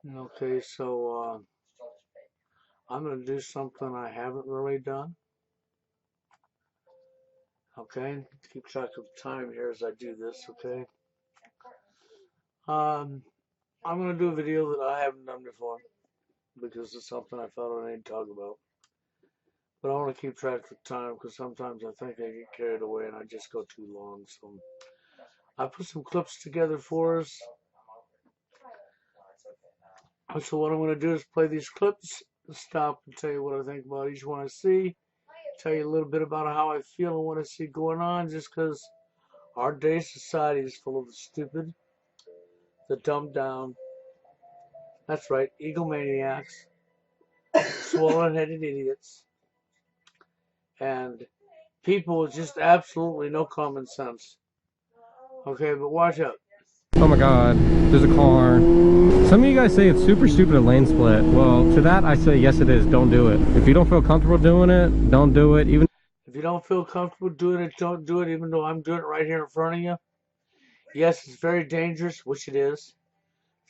Okay, so I'm going to do something I haven't really done. Okay, keep track of time here as I do this. Okay, um, I'm going to do a video that I haven't done before because it's something I thought I need to talk about. But I want to keep track of time because sometimes I think I get carried away and I just go too long. So I put some clips together for us. So what I'm going to do is play these clips, stop and tell you what I think about each one I see, tell you a little bit about how I feel and what I see going on, just because our day's society is full of the stupid, the dumbed down, that's right, egomaniacs, swollen-headed idiots, and people with just absolutely no common sense. Okay, but watch out. Oh my god, there's a car. Some of you guys say it's super stupid to lane split. Well, to that I say yes it is, don't do it. If you don't feel comfortable doing it, don't do it. Even if you don't feel comfortable doing it, don't do it, even though I'm doing it right here in front of you. Yes, it's very dangerous, which it is.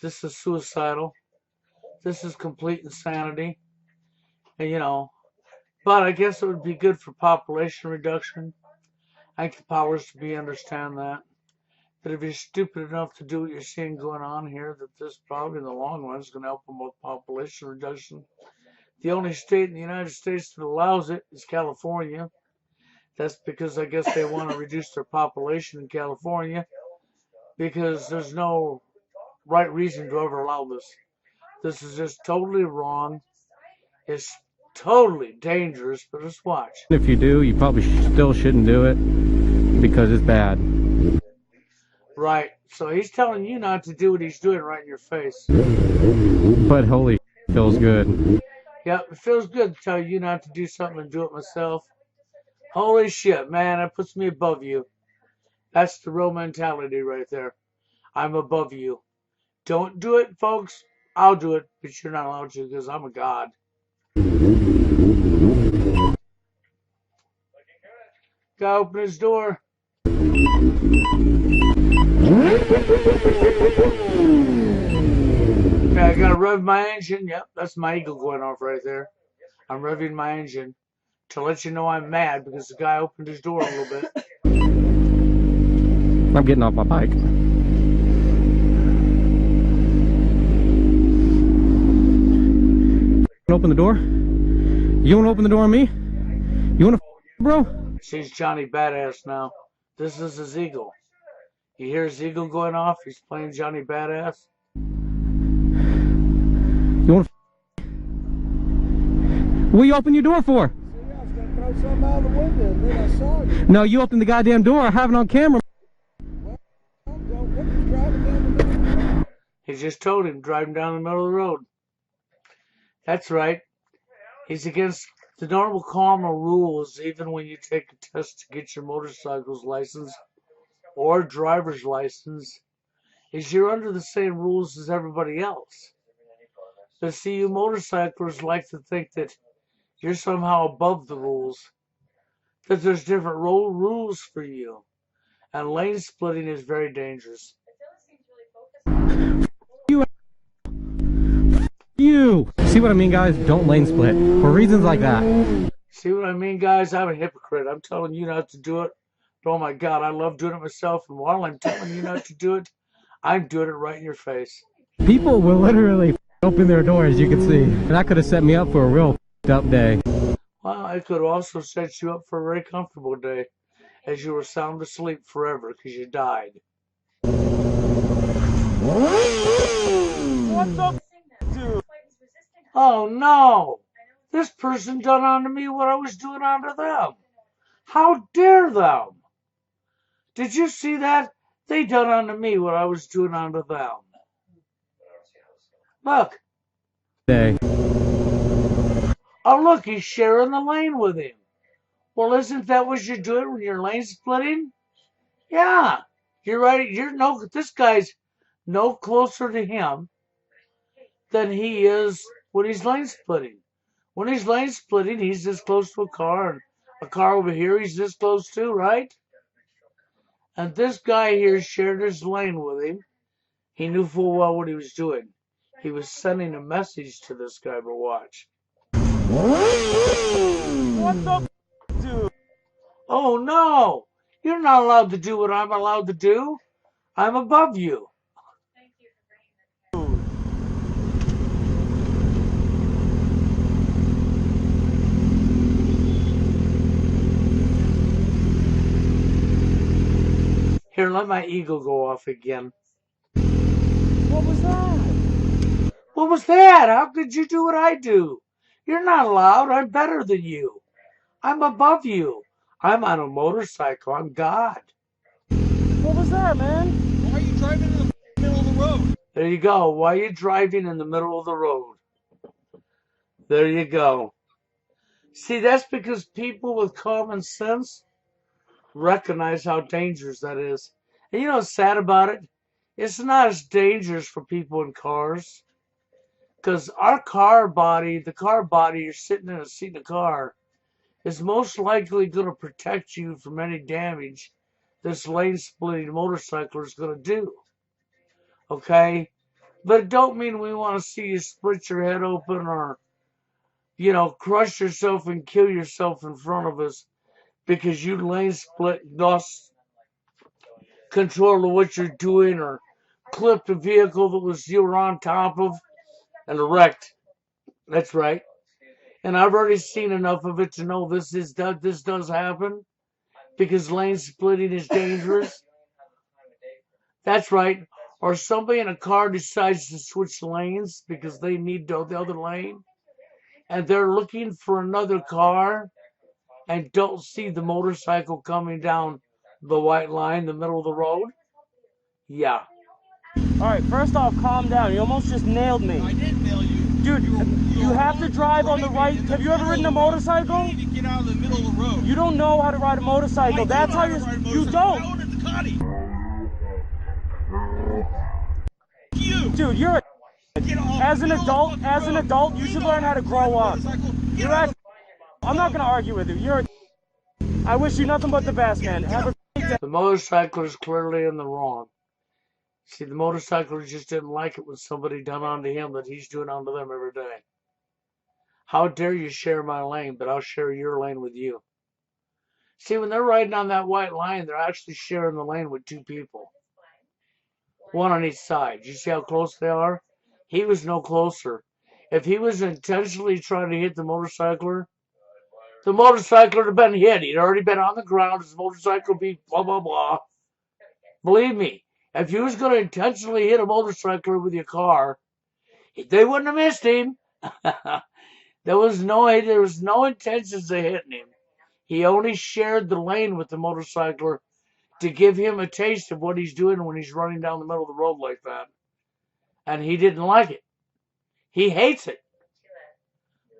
This is suicidal. This is complete insanity. And but I guess it would be good for population reduction. I think the powers to be understand that. That if you're stupid enough to do what you're seeing going on here, that this probably in the long run is going to help them with population reduction. The only state in the United States that allows it is California. That's because I guess they want to reduce their population in California because there's no right reason to ever allow this. This is just totally wrong. It's totally dangerous, but just watch. if you do, you probably still shouldn't do it because it's bad. Right. So he's telling you not to do what he's doing right in your face. But holy feels good. Yep, it feels good to tell you not to do something and do it myself. Holy shit, man, that puts me above you. That's the real mentality right there. I'm above you. Don't do it, folks. I'll do it, but you're not allowed to because I'm a god. Guy open his door. Okay, I gotta rev my engine. Yep, that's my ego going off right there. I'm revving my engine to let you know I'm mad because the guy opened his door a little bit. I'm getting off my bike. Open the door? You want to open the door on me? You want to, bro? She's Johnny Badass now. This is his eagle. You hear his eagle going off? He's playing Johnny Badass. You want to? What you open your door for? Yeah, I was gonna throw something out of the window, and then I saw you. No, you opened the goddamn door. I have it on camera. Well, what are you driving down the middle of the road? He just told him, driving down the middle of the road. That's right. He's against the normal karma rules, even when you take a test to get your motorcycle's license or driver's license, is you're under the same rules as everybody else. But see, you motorcyclers like to think that you're somehow above the rules, that there's different rules for you. And lane splitting is very dangerous. You see what I mean, guys? Don't lane split for reasons like that. See what I mean, guys? I'm a hypocrite. I'm telling you not to do it. But oh my God, I love doing it myself. And while I'm telling you not to do it, I'm doing it right in your face. People will literally open their doors, you can see. And that could have set me up for a real up day. Well, it could also set you up for a very comfortable day, as you were sound asleep forever because you died. What's up, dude? Oh no! This person done unto me what I was doing unto them. How dare them? Did you see that? They done unto me what I was doing unto them. Look. Day. Oh look, he's sharing the lane with him. Well, isn't that what you're doing when you're lane splitting? Yeah. You're right. This guy's no closer to him than he is when he's lane splitting. When he's lane splitting, he's this close to a car, and a car over here he's this close to, right? And this guy here shared his lane with him. He knew full well what he was doing. He was sending a message to this guy, but watch. What the dude? Oh no! You're not allowed to do what I'm allowed to do. I'm above you. Here, let my ego go off again. What was that? What was that? How could you do what I do? You're not allowed. I'm better than you. I'm above you. I'm on a motorcycle. I'm God. What was that, man? Why are you driving in the middle of the road? There you go. Why are you driving in the middle of the road? There you go. See, that's because people with common sense recognize how dangerous that is. And you know what's sad about it? It's not as dangerous for people in cars. Because our car body, the car body, you're sitting in a seat in a car, is most likely going to protect you from any damage this lane splitting motorcycle is going to do. Okay? But it don't mean we want to see you split your head open or, crush yourself and kill yourself in front of us because you lane split, lost control of what you're doing, or clipped a vehicle that you were on top of and wrecked. That's right. And I've already seen enough of it to know this does happen because lane splitting is dangerous. That's right. Or somebody in a car decides to switch lanes because they need the other lane, and they're looking for another car and don't see the motorcycle coming down the white line, the middle of the road. Yeah. Alright, first off, calm down. You almost just nailed me. I didn't nail you. Dude, you have to drive on the right. Have you ever ridden a motorcycle? You need to get out of the middle of the road. You don't know how to ride a motorcycle. That's how you don't. I ordered the Ducati. You. Dude, you're a Get off. as an Get off the fucking adult, road. you should learn how to grow up. Get off. I'm not gonna argue with you. I wish you nothing but the best, man. Have a great day. The motorcycler is clearly in the wrong. See, the motorcycler just didn't like it when somebody done onto him that he's doing onto them every day. How dare you share my lane, but I'll share your lane with you. See, when they're riding on that white line, they're actually sharing the lane with two people. One on each side. You see how close they are? He was no closer. If he was intentionally trying to hit the motorcycler would have been hit. He'd already been on the ground. His motorcycle would be blah, blah, blah. Believe me, if you was going to intentionally hit a motorcycler with your car, they wouldn't have missed him. There was no intentions of hitting him. He only shared the lane with the motorcycler to give him a taste of what he's doing when he's running down the middle of the road like that. And he didn't like it. He hates it.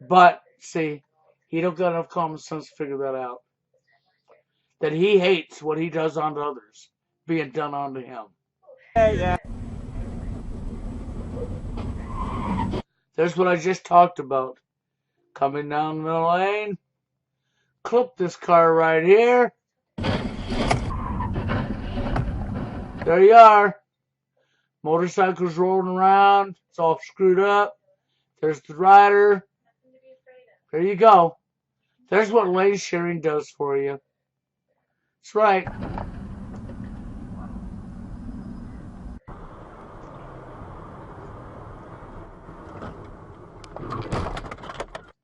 But, see, he don't got enough common sense to figure that out. That he hates what he does onto others being done onto him. Yeah. There's what I just talked about. Coming down the lane. Clip this car right here. There you are. Motorcycle's rolling around. It's all screwed up. There's the rider. There you go. There's what lane sharing does for you. That's right.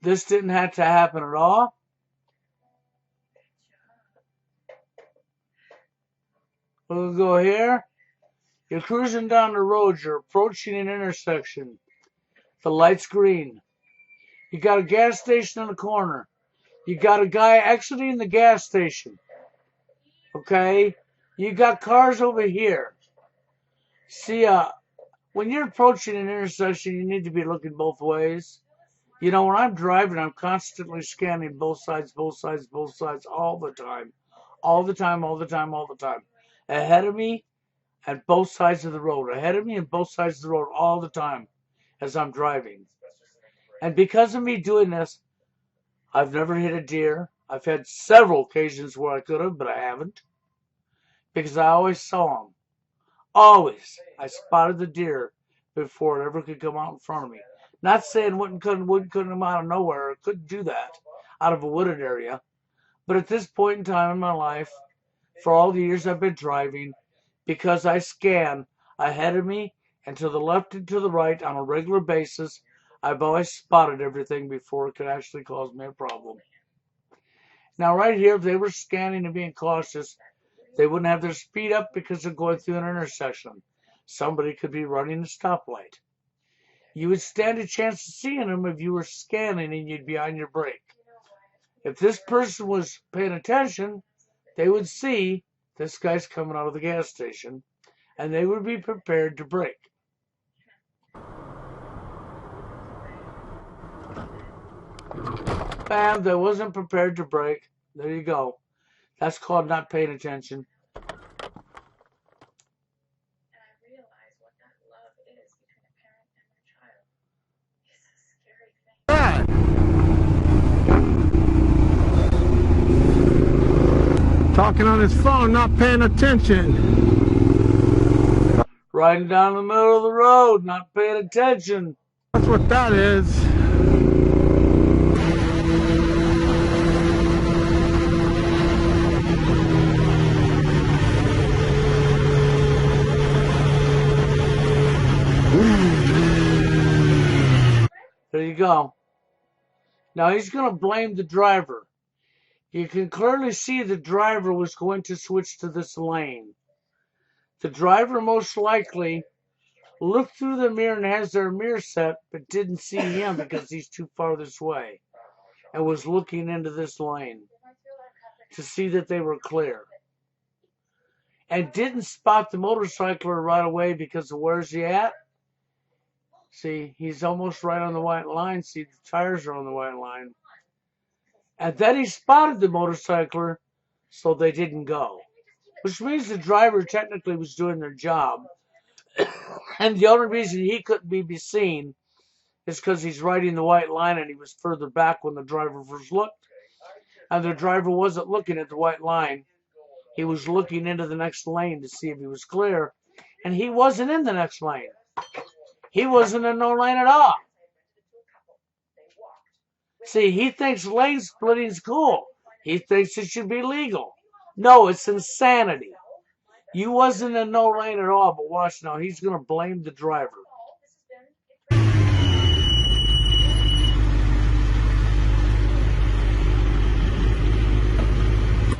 This didn't have to happen at all. We'll go here. You're cruising down the road. You're approaching an intersection. The light's green. You got a gas station in the corner. You got a guy exiting the gas station. Okay? You got cars over here. See, when you're approaching an intersection, you need to be looking both ways. You know, when I'm driving, I'm constantly scanning both sides, all the time. All the time. Ahead of me and both sides of the road. Ahead of me and both sides of the road all the time as I'm driving. And because of me doing this, I've never hit a deer. I've had several occasions where I could have, but I haven't. Because I always saw them. Always. I spotted the deer before it ever could come out in front of me. Not saying wouldn't come out of nowhere. It couldn't do that out of a wooded area. But at this point in time in my life, for all the years I've been driving, because I scan ahead of me and to the left and to the right on a regular basis, I've always spotted everything before it could actually cause me a problem. Now right here, if they were scanning and being cautious, they wouldn't have their speed up because they're going through an intersection. Somebody could be running a stoplight. You would stand a chance of seeing them if you were scanning and you'd be on your brake. If this person was paying attention, they would see this guy's coming out of the gas station, and they would be prepared to brake. Bam, they wasn't prepared to brake. There you go. That's called not paying attention. Talking on his phone, not paying attention. Riding down the middle of the road, not paying attention. That's what that is. There you go. Now he's going to blame the driver. You can clearly see the driver was going to switch to this lane. The driver most likely looked through the mirror and has their mirror set, but didn't see him because he's too far this way, and was looking into this lane to see that they were clear. And didn't spot the motorcycler right away because of where's he at? See, he's almost right on the white line. See, the tires are on the white line. And then he spotted the motorcycler, so they didn't go. Which means the driver technically was doing their job. And the only reason he couldn't be seen is because he's riding the white line and he was further back when the driver first looked. And the driver wasn't looking at the white line. He was looking into the next lane to see if he was clear. And he wasn't in the next lane. He wasn't in no lane at all. See, he thinks lane splitting's cool. He thinks it should be legal. No, it's insanity. You wasn't in no lane at all, but watch now. He's going to blame the driver.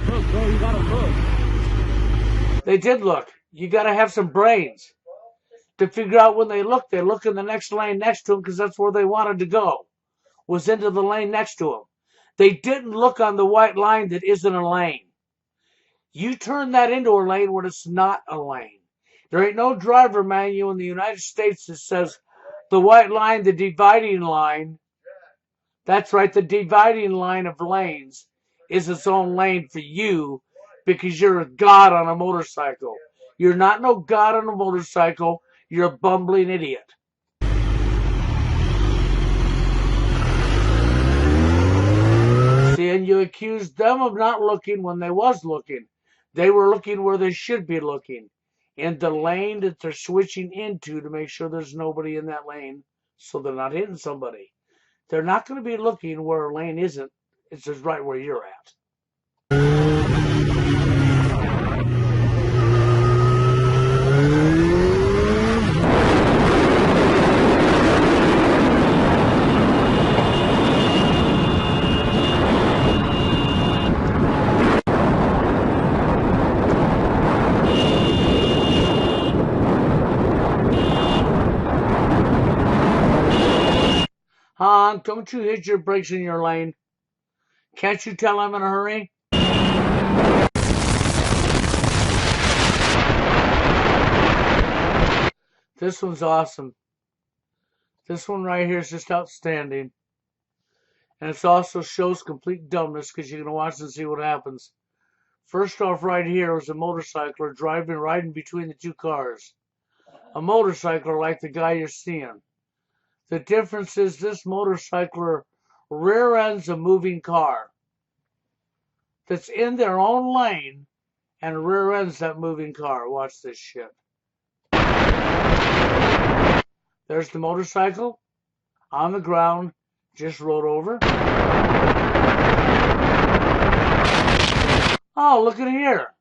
Look, bro, you gotta look. They did look. You got to have some brains to figure out when they look in the next lane next to him because that's where they wanted to go, was into the lane next to him. They didn't look on the white line that isn't a lane. You turn that into a lane when it's not a lane. There ain't no driver manual in the United States that says the white line, the dividing line, that's right, the dividing line of lanes is its own lane for you because you're a god on a motorcycle. You're not no god on a motorcycle. You're a bumbling idiot. See, and you accused them of not looking when they was looking. They were looking where they should be looking, in the lane that they're switching into to make sure there's nobody in that lane so they're not hitting somebody. They're not going to be looking where a lane isn't. It's just right where you're at. Hon, don't you hit your brakes in your lane. Can't you tell I'm in a hurry? This one's awesome. This one right here is just outstanding. And it also shows complete dumbness because you're going to watch and see what happens. First off, right here is a motorcycler riding between the two cars. A motorcycler like the guy you're seeing. The difference is this motorcycler rear ends a moving car that's in their own lane and rear ends that moving car. Watch this shit. There's the motorcycle on the ground, just rolled over. Oh, look at here.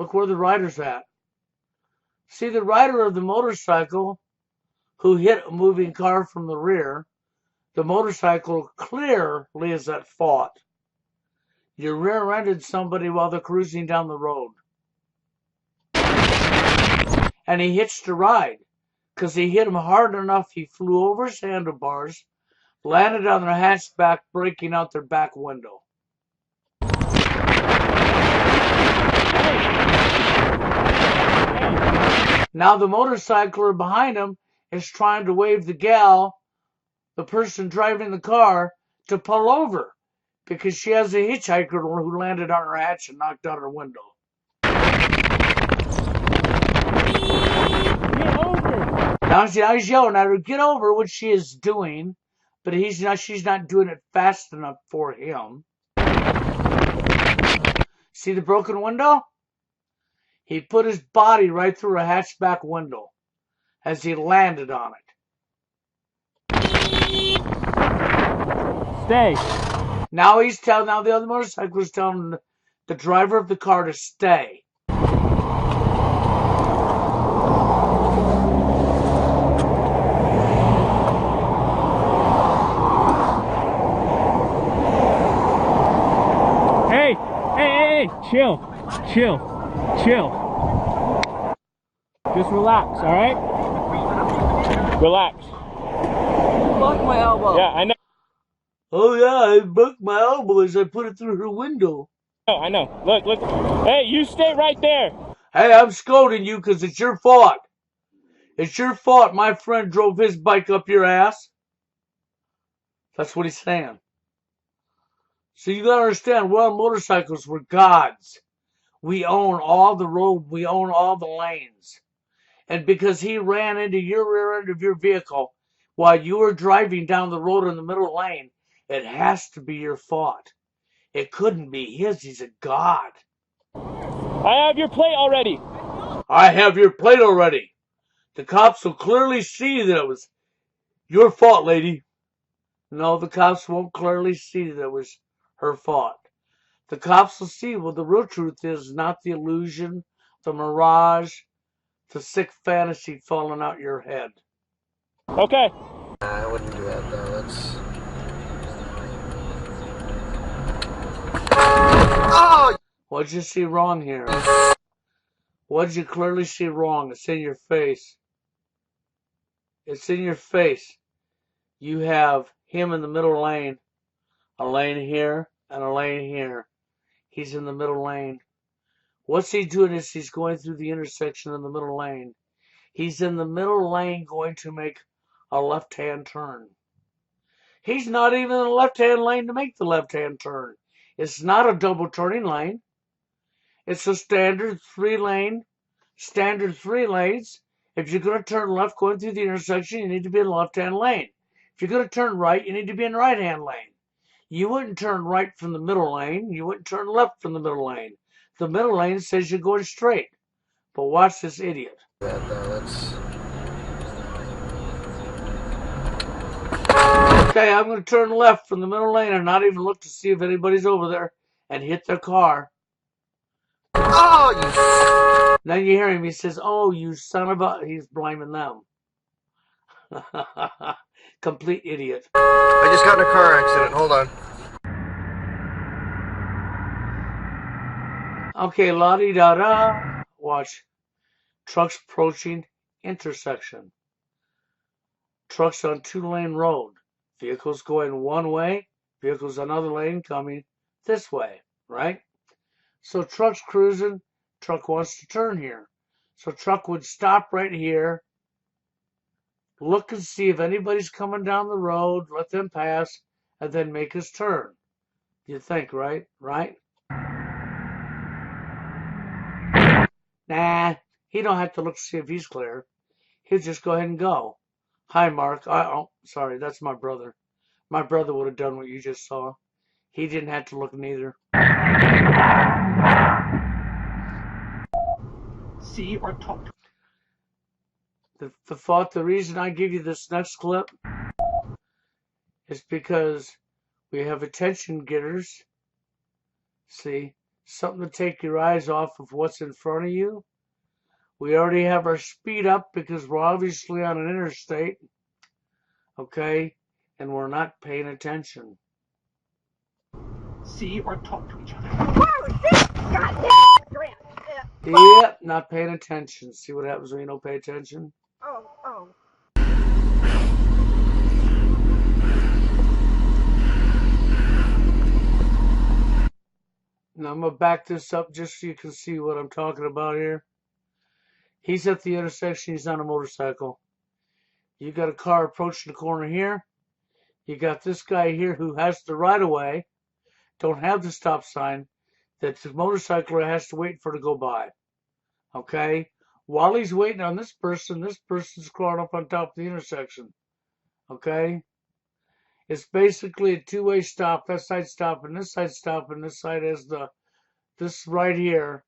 Look where the rider's at. See, the rider of the motorcycle who hit a moving car from the rear, the motorcycle clearly is at fault. You rear-ended somebody while they're cruising down the road. And he hitched a ride because he hit him hard enough he flew over his handlebars, landed on their hatchback, breaking out their back window. Now the motorcycler behind him is trying to wave the gal, the person driving the car, to pull over because she has a hitchhiker who landed on her hatch and knocked out her window. Get over. Now he's yelling at her, get over what she is doing, but she's not doing it fast enough for him. See the broken window? He put his body right through a hatchback window as he landed on it. Stay. Now the other motorcyclist is telling the driver of the car to stay. Hey, chill. Just relax, all right? Relax. Fuck my elbow. Yeah, I know. Oh yeah, I broke my elbow as I put it through her window. I know. Look. Hey, you stay right there. Hey, I'm scolding you because it's your fault. It's your fault my friend drove his bike up your ass. That's what he's saying. So you gotta understand, we're on motorcycles, we're gods. We own all the road, we own all the lanes. And because he ran into your rear end of your vehicle while you were driving down the road in the middle lane, it has to be your fault. It couldn't be his, he's a god. I have your plate already. I have your plate already. The cops will clearly see that it was your fault, lady. No, the cops won't clearly see that it was her fault. The cops will see what the real truth is, not the illusion, the mirage, the sick fantasy falling out your head. Okay. I wouldn't do that though. That's. Oh! What'd you see wrong here? What'd you clearly see wrong? It's in your face. It's in your face. You have him in the middle lane, a lane here and a lane here. He's in the middle lane. What's he doing is he's going through the intersection in the middle lane. He's in the middle lane going to make a left-hand turn. He's not even in the left-hand lane to make the left-hand turn. It's not a double turning lane. It's a standard three lanes. If you're going to turn left going through the intersection, you need to be in the left-hand lane. If you're going to turn right, you need to be in the right-hand lane. You wouldn't turn right from the middle lane. You wouldn't turn left from the middle lane. The middle lane says you're going straight. But watch this idiot. That's. Okay, I'm going to turn left from the middle lane and not even look to see if anybody's over there and hit their car. Oh, you. Then you hear him. He says, "Oh, you son of a..." He's blaming them. Complete idiot. I just got in a car accident. Hold on. Okay, la-di-da-da. Watch. Trucks approaching intersection. Trucks on two-lane road. Vehicles going one way. Vehicles another lane coming this way, right? So truck's cruising. Truck wants to turn here. So truck would stop right here. Look and see if anybody's coming down the road. Let them pass. And then make his turn. You think, right? Right? Nah, he don't have to look to see if he's clear. He'll just go ahead and go. Hi, Mark. Oh, sorry, that's my brother. My brother would have done what you just saw. He didn't have to look neither. See or talk. The reason I give you this next clip is because we have attention getters. See, something to take your eyes off of what's in front of you. We already have our speed up because we're obviously on an interstate, okay, and we're not paying attention. See or talk to each other. Yep, not paying attention. See what happens when you don't pay attention? Oh. Now I'm going to back this up just so you can see what I'm talking about here. He's at the intersection. He's on a motorcycle. You got a car approaching the corner here. You got this guy here who has the right of way, don't have the stop sign, that the motorcycler has to wait for to go by. Okay? While he's waiting on this person's crawling up on top of the intersection. Okay? It's basically a two-way stop. That side stopping, this side stopping, this side is this right here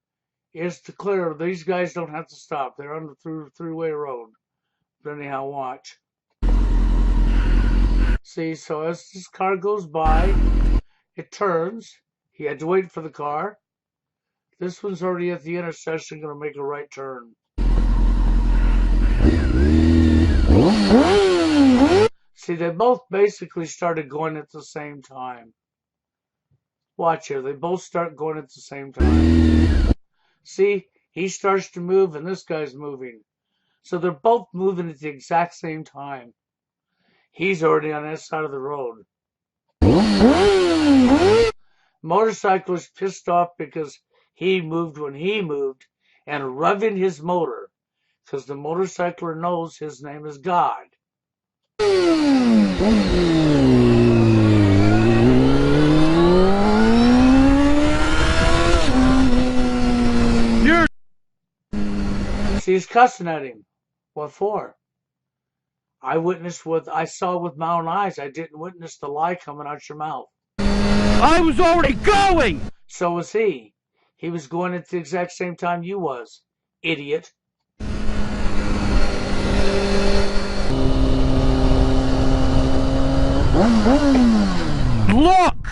is to clear. These guys don't have to stop. They're on the three-way road. But anyhow, watch. See, so as this car goes by, it turns. He had to wait for the car. This one's already at the intersection, going to make a right turn. See, they both basically started going at the same time. Watch here. They both start going at the same time. See, he starts to move and this guy's moving. So they're both moving at the exact same time. He's already on that side of the road. Motorcyclist pissed off because he moved when he moved and revving his motor because the motorcycler knows his name is God. See, he's cussing at him. What for? I witnessed what I saw with my own eyes. I didn't witness the lie coming out your mouth. I was already going! So was he. He was going at the exact same time you was. Idiot. Look!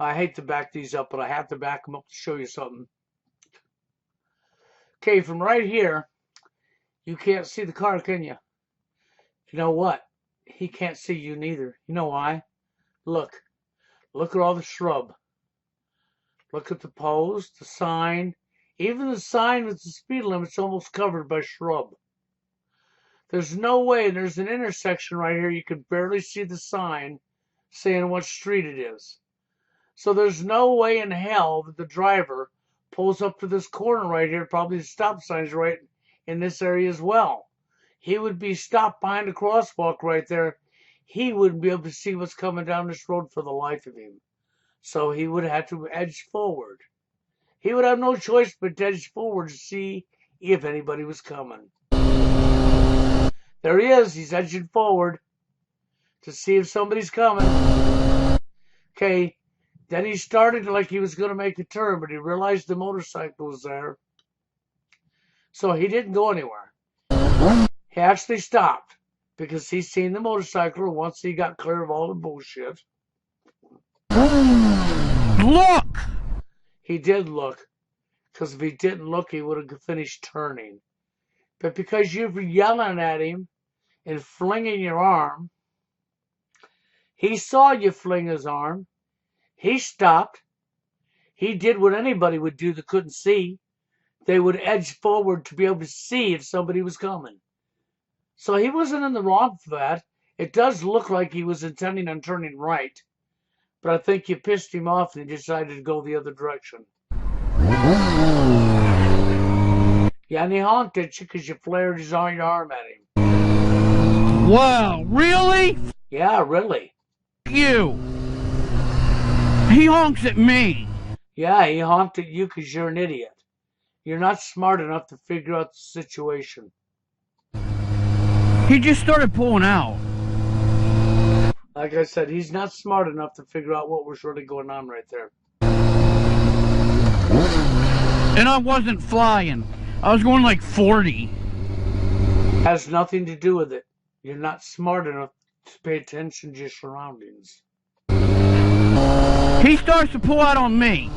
I hate to back these up, but I have to back them up to show you something. Okay, from right here, you can't see the car, can you? You know what? He can't see you neither. You know why? Look. Look at all the shrub. Look at the post, the sign. Even the sign with the speed limit's almost covered by shrub. There's no way, there's an intersection right here, you can barely see the sign saying what street it is. So there's no way in hell that the driver pulls up to this corner right here, probably the stop sign's right in this area as well. He would be stopped behind the crosswalk right there. He wouldn't be able to see what's coming down this road for the life of him. So he would have to edge forward. He would have no choice but to edge forward to see if anybody was coming. There he is. He's edging forward to see if somebody's coming. Okay. Then he started like he was going to make a turn, but he realized the motorcycle was there. So he didn't go anywhere. He actually stopped because he seen the motorcycle once he got clear of all the bullshit. Look! He did look, because if he didn't look, he would have finished turning. But because you were yelling at him and flinging your arm, he saw you fling his arm. He stopped. He did what anybody would do that couldn't see. They would edge forward to be able to see if somebody was coming. So he wasn't in the wrong for that. It does look like he was intending on turning right. But I think you pissed him off and he decided to go the other direction. Yeah, and he honked at you because you flared your arm at him. Wow, really? Yeah, really. You! He honks at me! Yeah, he honked at you because you're an idiot. You're not smart enough to figure out the situation. He just started pulling out. Like I said, he's not smart enough to figure out what was really going on right there. And I wasn't flying. I was going like 40. Has nothing to do with it. You're not smart enough to pay attention to your surroundings. He starts to pull out on me.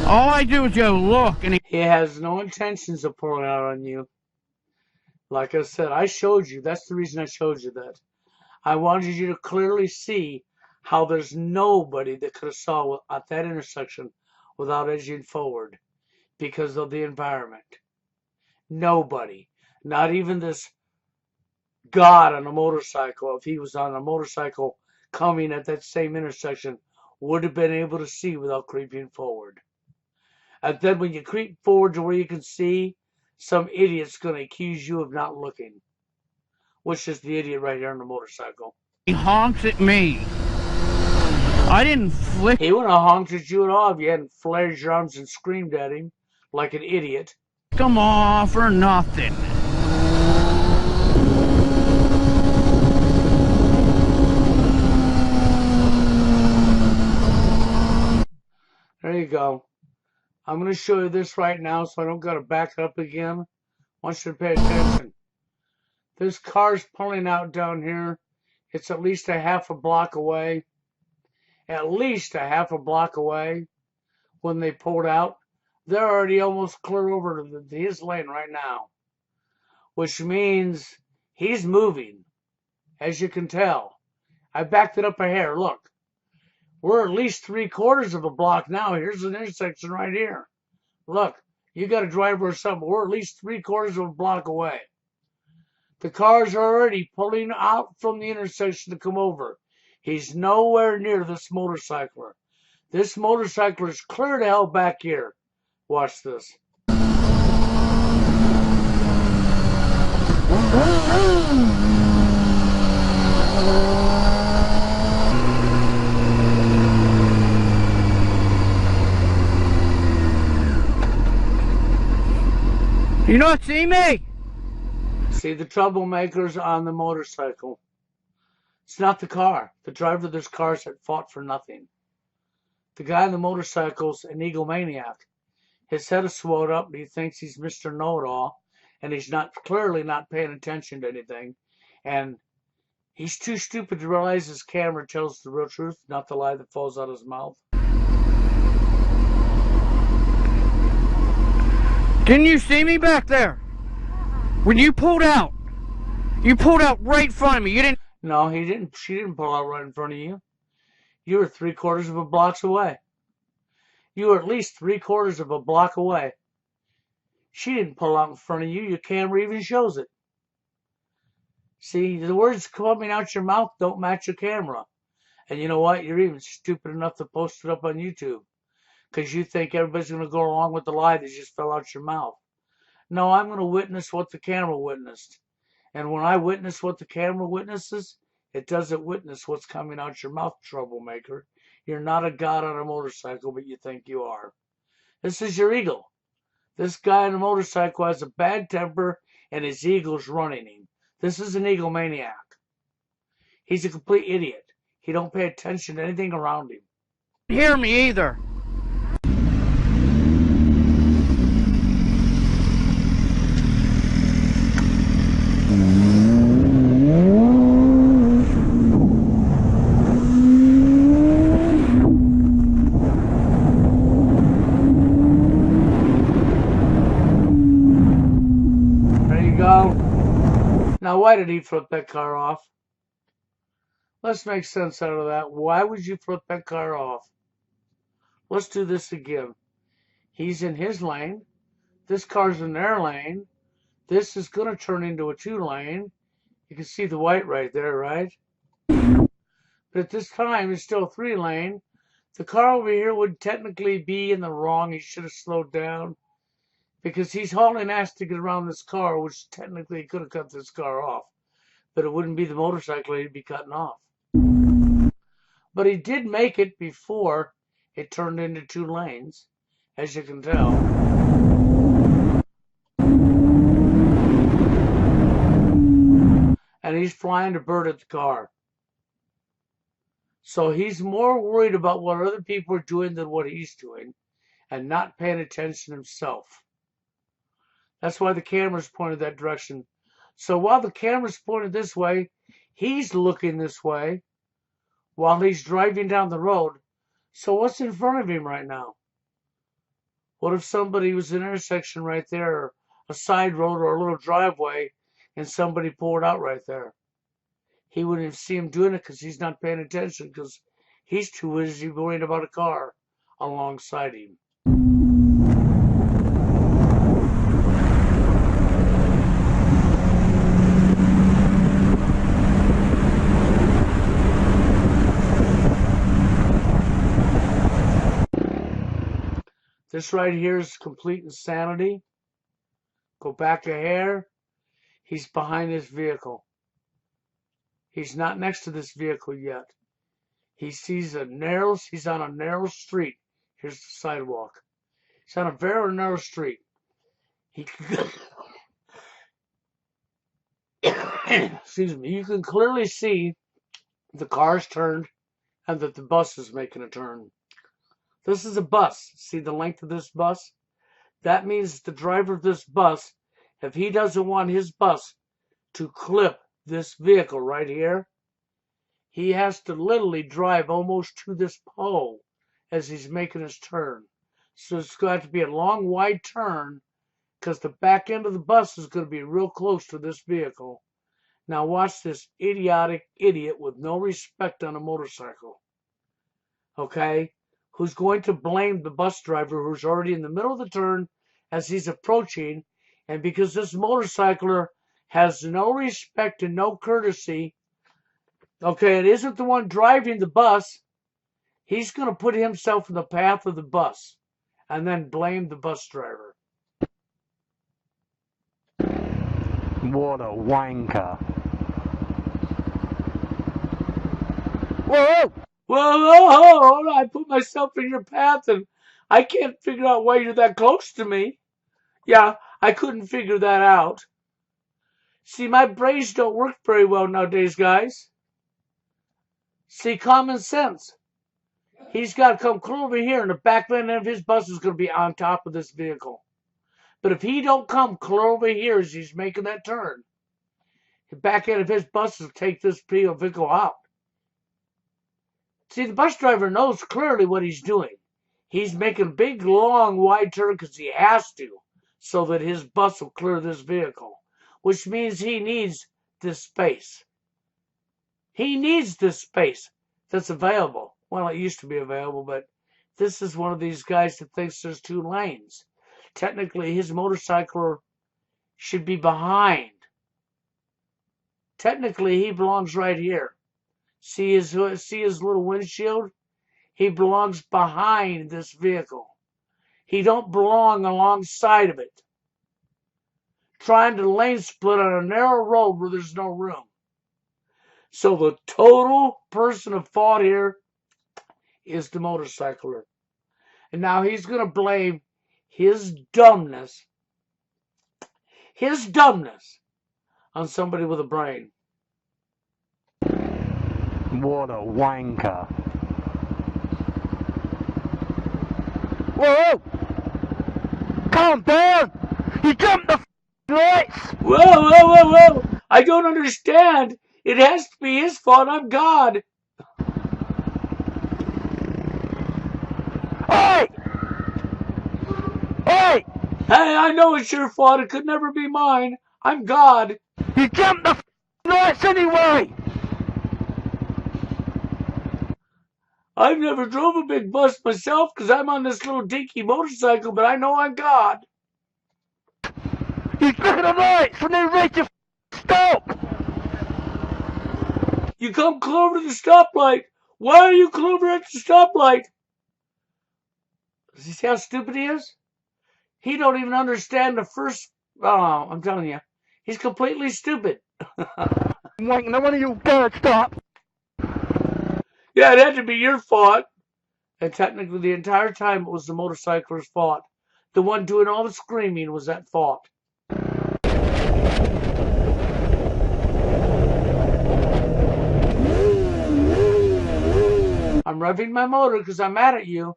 All I do is go look, and He has no intentions of pulling out on you. Like I said, I showed you. That's the reason I showed you that. I wanted you to clearly see how there's nobody that could have saw at that intersection without edging forward because of the environment. Nobody. Not even this God on a motorcycle, if he was on a motorcycle coming at that same intersection, would have been able to see without creeping forward. And then when you creep forward to where you can see, some idiot's going to accuse you of not looking. Which is the idiot right here on the motorcycle. he honks at me. I didn't flick. He wouldn't have honked at you at all if you hadn't flared your arms and screamed at him like an idiot. Come off or nothing. There you go. I'm going to show you this right now so I don't got to back it up again. I want you to pay attention. This car's pulling out down here. It's at least a half a block away. At least a half a block away when they pulled out. They're already almost clear over to his lane right now. Which means he's moving, as you can tell. I backed it up a hair. Look. We're at least 3/4 of a block now. Here's an intersection right here. Look, you got a driver or something. We're at least 3/4 of a block away. The cars are already pulling out from the intersection to come over. He's nowhere near this motorcycler. This motorcycler is clear to hell back here. Watch this. You not see me? See the troublemakers on the motorcycle. It's not the car. The driver of this car had fought for nothing. The guy on the motorcycle's an egomaniac. His head is swelled up and he thinks he's Mr. Know-It-All, and he's clearly not paying attention to anything. And he's too stupid to realize his camera tells the real truth, not the lie that falls out of his mouth. Didn't you see me back there? When you pulled out right in front of me. You didn't. No, he didn't. She didn't pull out right in front of you. You were 3/4 of a block away. You were at least 3/4 of a block away. She didn't pull out in front of you. Your camera even shows it. See, the words coming out your mouth don't match your camera. And you know what? You're even stupid enough to post it up on YouTube. Because you think everybody's going to go along with the lie that just fell out your mouth. No, I'm going to witness what the camera witnessed. And when I witness what the camera witnesses, it doesn't witness what's coming out your mouth, troublemaker. You're not a god on a motorcycle, but you think you are. This is your ego. This guy on a motorcycle has a bad temper, and his ego's running him. This is an egomaniac. He's a complete idiot. He don't pay attention to anything around him. Hear me either. Now, why did he flip that car off? Let's make sense out of that. Why would you flip that car off? Let's do this again. He's in his lane. This car's in their lane. This is going to turn into a 2-lane. You can see the white right there, right? But at this time, it's still 3-lane. The car over here would technically be in the wrong. He should have slowed down. Because he's hauling ass to get around this car, which technically he could have cut this car off. But it wouldn't be the motorcycle he'd be cutting off. But he did make it before it turned into 2 lanes, as you can tell. And he's flying a bird at the car. So he's more worried about what other people are doing than what he's doing, and not paying attention himself. That's why the camera's pointed that direction, So while the camera's pointed this way, he's looking this way while he's driving down the road. So what's in front of him right now? What if somebody was in an intersection right there, or a side road or a little driveway, and somebody pulled out right there? He wouldn't see him doing it because he's not paying attention because he's too busy worrying about a car alongside him. This right here is complete insanity. Go back a hair. He's behind this vehicle. He's not next to this vehicle yet. He sees he's on a narrow street. Here's the sidewalk. He's on a very narrow street. Excuse me. You can clearly see the car's turned and that the bus is making a turn. This is a bus. See the length of this bus? That means the driver of this bus, if he doesn't want his bus to clip this vehicle right here, he has to literally drive almost to this pole as he's making his turn. So it's going to have to be a long, wide turn because the back end of the bus is going to be real close to this vehicle. Now watch this idiotic idiot with no respect on a motorcycle. Okay? Who's going to blame the bus driver who's already in the middle of the turn as he's approaching, and because this motorcycler has no respect and no courtesy, okay, it isn't the one driving the bus, he's going to put himself in the path of the bus and then blame the bus driver. What a wanker. Whoa! Whoa, hold on. I put myself in your path and I can't figure out why you're that close to me. Yeah, I couldn't figure that out. See, my brains don't work very well nowadays, guys. See, common sense. He's got to come clear over here and the back end of his bus is going to be on top of this vehicle. But if he don't come clear over here as he's making that turn, the back end of his bus will take this vehicle out. See, the bus driver knows clearly what he's doing. He's making a big, long, wide turn because he has to, so that his bus will clear this vehicle, which means he needs this space. He needs this space that's available. Well, it used to be available, but this is one of these guys that thinks there's two lanes. Technically, his motorcycle should be behind. Technically, he belongs right here. See his little windshield? He belongs behind this vehicle. He don't belong alongside of it. Trying to lane split on a narrow road where there's no room. So the total person at fault here is the motorcycler. And now he's going to blame his dumbness on somebody with a brain. What a wanker. Whoa! Calm down! You jumped the lights! Whoa! I don't understand. It has to be his fault. I'm God. Hey! Hey! Hey, I know it's your fault. It could never be mine. I'm God. You jumped the lights anyway! I've never drove a big bus myself because I'm on this little dinky motorcycle, but I know I'm God. You look at the lights when they reach your stop! You come closer to the stoplight. Why are you closer at the stoplight? Does he see how stupid he is? He don't even understand the first... Oh, I'm telling you. He's completely stupid. Wank, no one of you guys stop! Yeah, it had to be your fault. And technically, the entire time it was the motorcycler's fault. The one doing all the screaming was at fault. I'm revving my motor because I'm mad at you.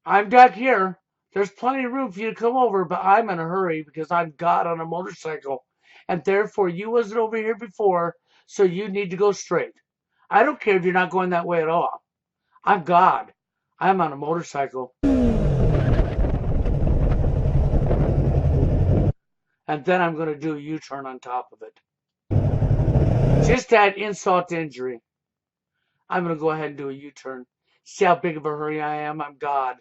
I'm back here. There's plenty of room for you to come over, but I'm in a hurry because I'm God on a motorcycle. and therefore you wasn't over here before, so you need to go straight. I don't care if you're not going that way at all. I'm God. I'm on a motorcycle. And then I'm going to do a U-turn on top of it. Just add insult to injury. I'm going to go ahead and do a U-turn. See how big of a hurry I am? I'm God.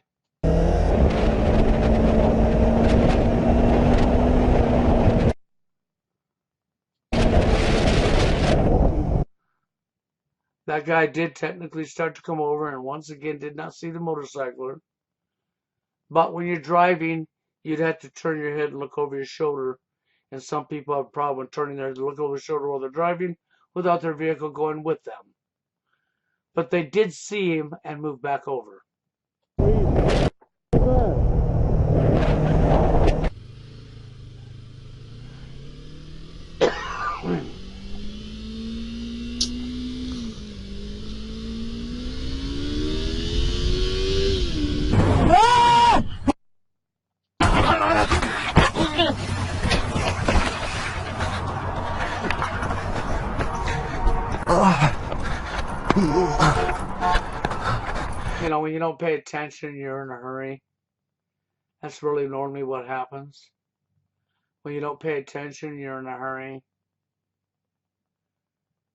That guy did technically start to come over and once again did not see the motorcycler. But when you're driving, you'd have to turn your head and look over your shoulder. And some people have a problem with turning their head to look over their shoulder while they're driving without their vehicle going with them. But they did see him and move back over. You know, when you don't pay attention, you're in a hurry. That's really normally what happens. When you don't pay attention, you're in a hurry.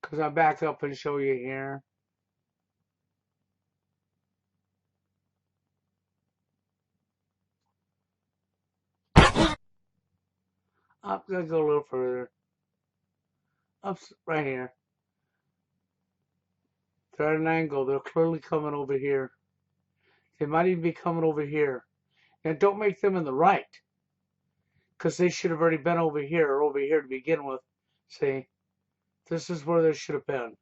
Because I'll back up and show you here. I'm going to go a little further. Up right here. They're at an angle. They're clearly coming over here. They might even be coming over here. And don't make them in the right. Because they should have already been over here or over here to begin with. See? This is where they should have been.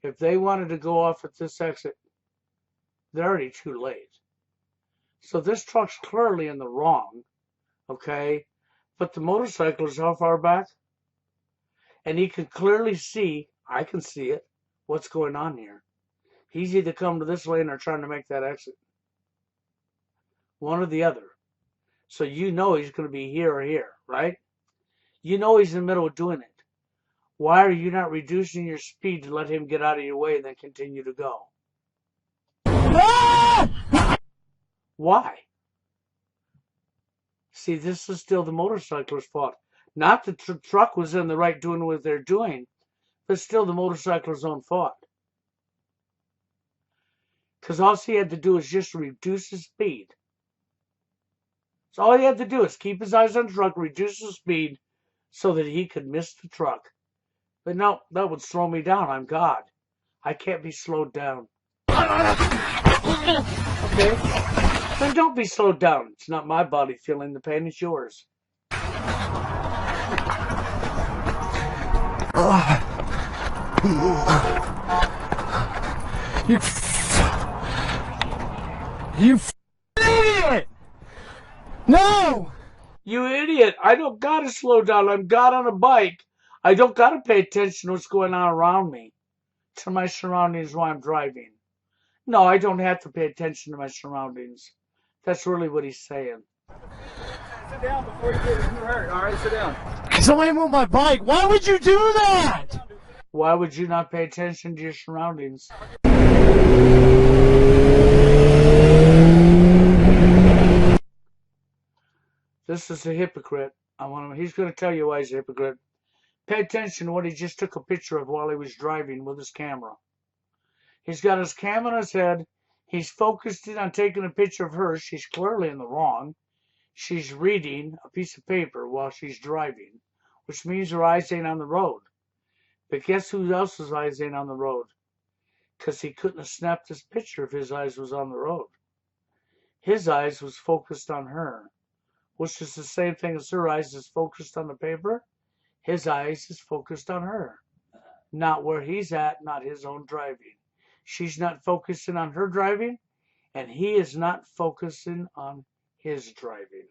If they wanted to go off at this exit, they're already too late. So this truck's clearly in the wrong. Okay? But the motorcyclist, how far back? And he can clearly see, I can see it, what's going on here. He's either coming to this lane or trying to make that exit. One or the other. So you know he's going to be here or here, right? You know he's in the middle of doing it. Why are you not reducing your speed to let him get out of your way and then continue to go? Why? See, this is still the motorcyclist's fault. Not that the truck was in the right doing what they're doing, but still the motorcyclist's own fault. Because all he had to do is just reduce his speed. So all he had to do is keep his eyes on the truck, reduce his speed, so that he could miss the truck. But no, that would slow me down. I'm God. I can't be slowed down. Okay? Then don't be slowed down. It's not my body feeling the pain, it's yours. You idiot! No! You idiot! I don't gotta slow down. I'm God on a bike. I don't gotta pay attention to what's going on around me. To my surroundings while I'm driving. No, I don't have to pay attention to my surroundings. That's really what he's saying. Sit down before you get hurt. All right, sit down. Because I'm on my bike. Why would you do that? Why would you not pay attention to your surroundings? This is a hypocrite. He's going to tell you why he's a hypocrite. Pay attention to what he just took a picture of while he was driving with his camera. He's got his cam on his head. He's focused in on taking a picture of her. She's clearly in the wrong. She's reading a piece of paper while she's driving, which means her eyes ain't on the road. But guess who else's eyes ain't on the road? Because he couldn't have snapped this picture if his eyes was on the road. His eyes was focused on her, which is the same thing as her eyes is focused on the paper. His eyes is focused on her, not where he's at, not his own driving. She's not focusing on her driving, and he is not focusing on his driving.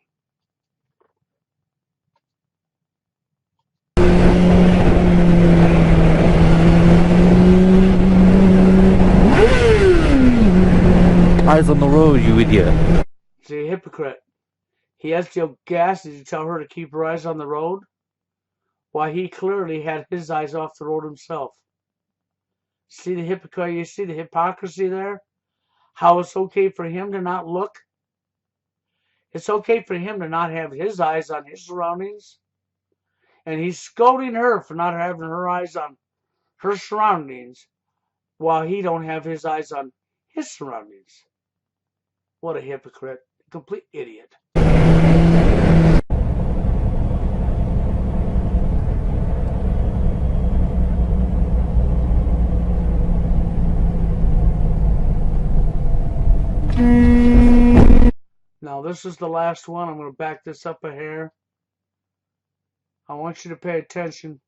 Eyes on the road, you idiot. He's a hypocrite. He has the audacity to tell her to keep her eyes on the road while he clearly had his eyes off the road himself. See the hypocrite? You see the hypocrisy there? How it's okay for him to not look? It's okay for him to not have his eyes on his surroundings. And he's scolding her for not having her eyes on her surroundings while he don't have his eyes on his surroundings. What a hypocrite. A complete idiot. Now this is the last one. I'm going to back this up a hair. I want you to pay attention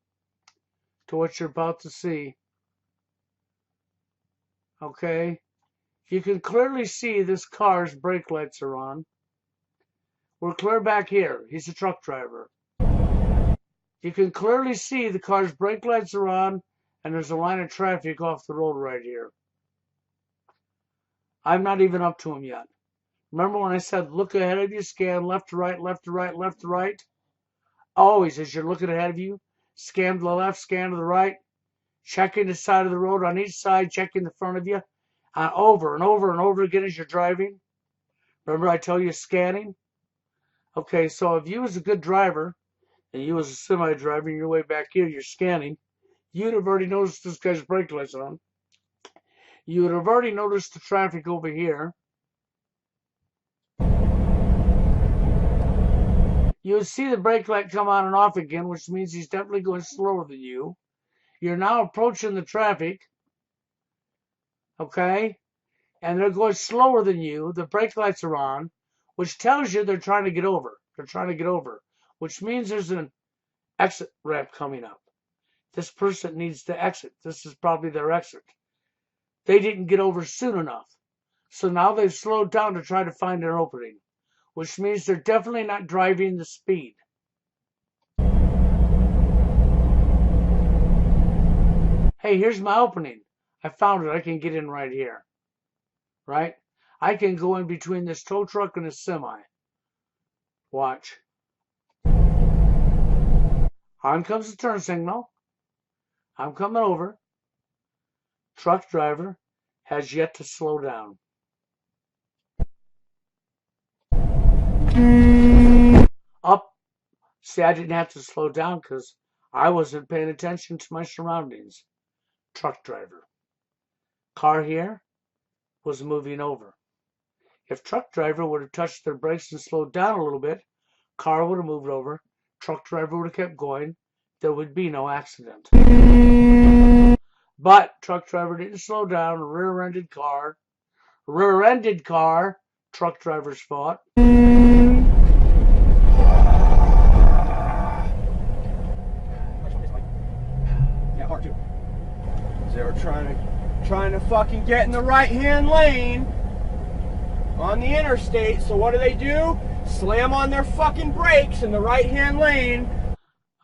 to what you're about to see. Okay? You can clearly see this car's brake lights are on. We're clear back here. He's a truck driver. You can clearly see the car's brake lights are on, and there's a line of traffic off the road right here. I'm not even up to him yet. Remember when I said look ahead of you, scan left to right, left to right, left to right? Always, as you're looking ahead of you, scan to the left, scan to the right, checking the side of the road on each side, checking the front of you, over and over and over again as you're driving. Remember I tell you scanning? Okay, so if you was a good driver, and you was a semi-driver, and you're way back here, you're scanning, you'd have already noticed this guy's brake lights on. You would have already noticed the traffic over here. You would see the brake light come on and off again, which means he's definitely going slower than you. You're now approaching the traffic, okay? And they're going slower than you. The brake lights are on, which tells you they're trying to get over. They're trying to get over, which means there's an exit ramp coming up. This person needs to exit. This is probably their exit. They didn't get over soon enough. So now they've slowed down to try to find an opening, which means they're definitely not driving the speed. Hey, here's my opening. I found it. I can get in right here. Right? I can go in between this tow truck and a semi. Watch. On comes the turn signal. I'm coming over. Truck driver has yet to slow down. Up. See, I didn't have to slow down because I wasn't paying attention to my surroundings. Truck driver. Car here was moving over. If truck driver would have touched their brakes and slowed down a little bit, car would have moved over, truck driver would have kept going, there would be no accident. But truck driver didn't slow down, rear-ended car, truck driver's fault. Yeah, hard too. They were trying to fucking get in the right-hand lane on the interstate. So what do? Slam on their fucking brakes in the right-hand lane.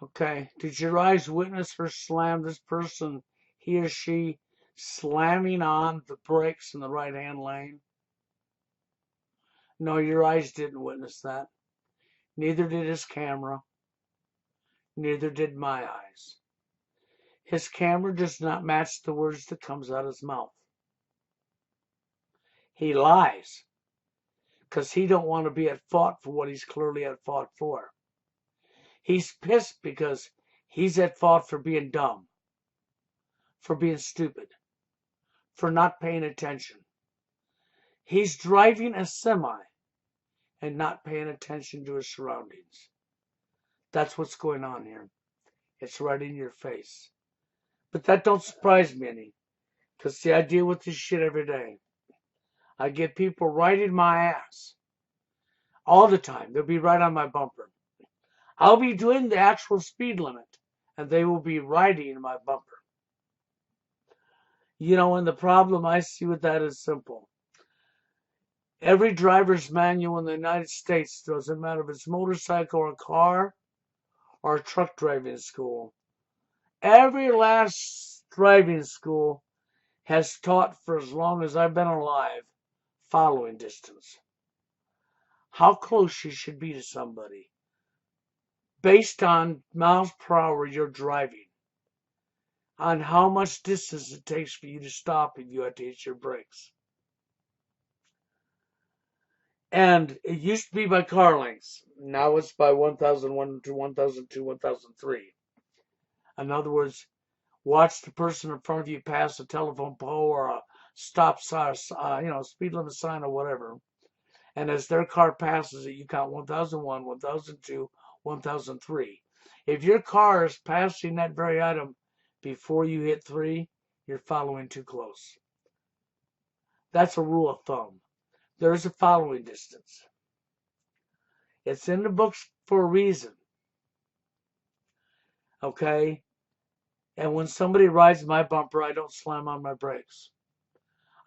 Okay, did your eyes witness her slam this person, he or she, slamming on the brakes in the right-hand lane? No, your eyes didn't witness that. Neither did his camera. Neither did my eyes. His camera does not match the words that comes out of his mouth. He lies because he don't want to be at fault for what he's clearly at fault for. He's pissed because he's at fault for being dumb, for being stupid, for not paying attention. He's driving a semi and not paying attention to his surroundings. That's what's going on here. It's right in your face. But that don't surprise me any, because see, I deal with this shit every day. I get people right in my ass all the time. They'll be right on my bumper. I'll be doing the actual speed limit, and they will be riding my bumper. You know, and the problem I see with that is simple. Every driver's manual in the United States, doesn't matter if it's a motorcycle or a car or a truck driving school, every last driving school has taught for as long as I've been alive, following distance. How close you should be to somebody. based on miles per hour you're driving, on how much distance it takes for you to stop if you have to hit your brakes. And it used to be by car lengths. Now it's by 1001 to 1002, 1003. In other words, watch the person in front of you pass a telephone pole or a stop sign, speed limit sign or whatever. And as their car passes it, you count 1001, 1002, 1003. If your car is passing that very item before you hit 3, you're following too close. That's a rule of thumb. There's a following distance. It's in the books for a reason. Okay? And when somebody rides my bumper, I don't slam on my brakes.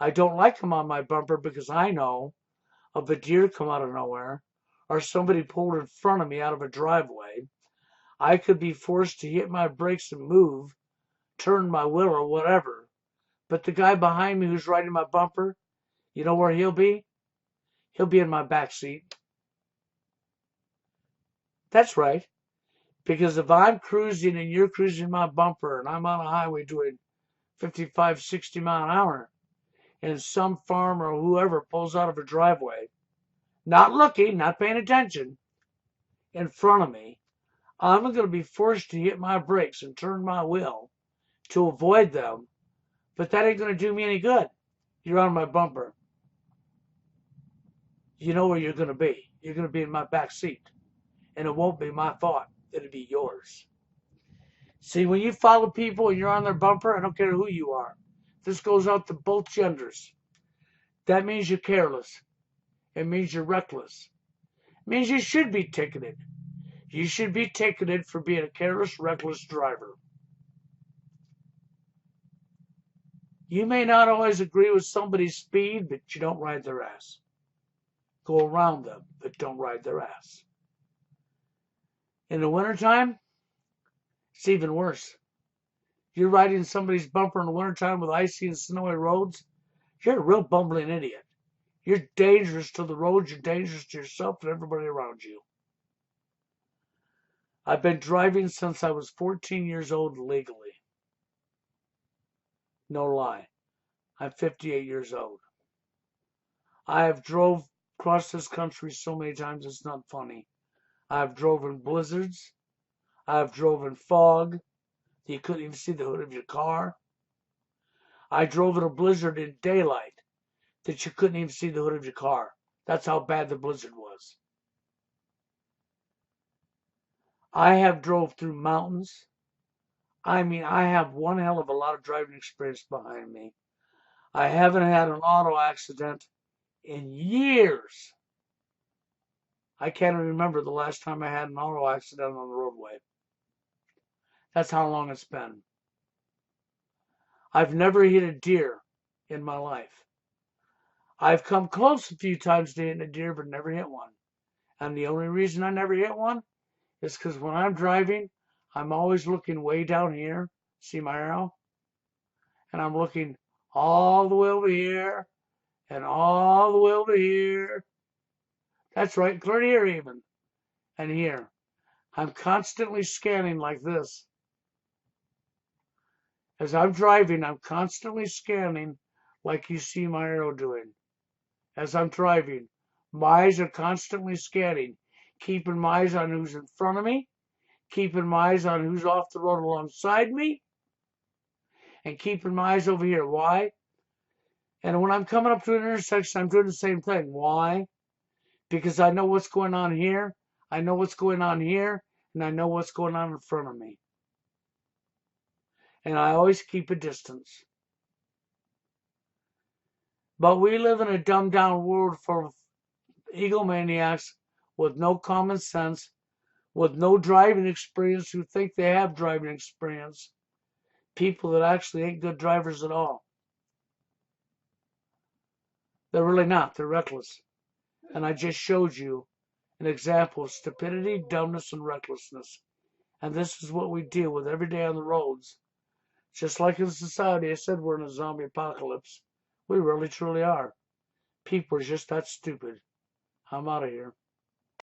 I don't like them on my bumper because I know if a deer come out of nowhere or somebody pulled in front of me out of a driveway, I could be forced to hit my brakes and move, turn my wheel or whatever. But the guy behind me who's riding my bumper, you know where he'll be? He'll be in my back seat. That's right. Because if I'm cruising and you're cruising my bumper and I'm on a highway doing 55, 60 mile an hour and some farmer or whoever pulls out of a driveway, not looking, not paying attention, in front of me, I'm going to be forced to hit my brakes and turn my wheel to avoid them. But that ain't going to do me any good. You're on my bumper. You know where you're going to be. You're going to be in my back seat. And it won't be my fault. It'll be yours. See, when you follow people and you're on their bumper, I don't care who you are. This goes out to both genders. That means you're careless. It means you're reckless. It means you should be ticketed. You should be ticketed for being a careless, reckless driver. You may not always agree with somebody's speed, but you don't ride their ass. Go around them, but don't ride their ass. In the wintertime, it's even worse. You're riding somebody's bumper in the wintertime with icy and snowy roads, you're a real bumbling idiot. You're dangerous to the roads, you're dangerous to yourself and everybody around you. I've been driving since I was 14 years old legally. No lie. I'm 58 years old. I have drove across this country so many times it's not funny. I have drove in blizzards. I have drove in fog. You couldn't even see the hood of your car. I drove in a blizzard in daylight that you couldn't even see the hood of your car. That's how bad the blizzard was. I have drove through mountains. I mean, I have one hell of a lot of driving experience behind me. I haven't had an auto accident in years. I can't even remember the last time I had an auto accident on the roadway. That's how long it's been. I've never hit a deer in my life. I've come close a few times to hitting a deer, but never hit one. And the only reason I never hit one is because when I'm driving, I'm always looking way down here. See my arrow? And I'm looking all the way over here and all the way over here. That's right, clear here even. And here. I'm constantly scanning like this. As I'm driving, I'm constantly scanning like you see my arrow doing. As I'm driving, my eyes are constantly scanning, keeping my eyes on who's in front of me, keeping my eyes on who's off the road alongside me, and keeping my eyes over here. Why? And when I'm coming up to an intersection, I'm doing the same thing. Why? Because I know what's going on here, I know what's going on here, and I know what's going on in front of me. And I always keep a distance. But we live in a dumbed down world full of egomaniacs with no common sense, with no driving experience, who think they have driving experience. People that actually ain't good drivers at all. They're really not. They're reckless. And I just showed you an example of stupidity, dumbness, and recklessness. And this is what we deal with every day on the roads. Just like in society, I said we're in a zombie apocalypse. We really truly are. People are just that stupid. I'm out of here.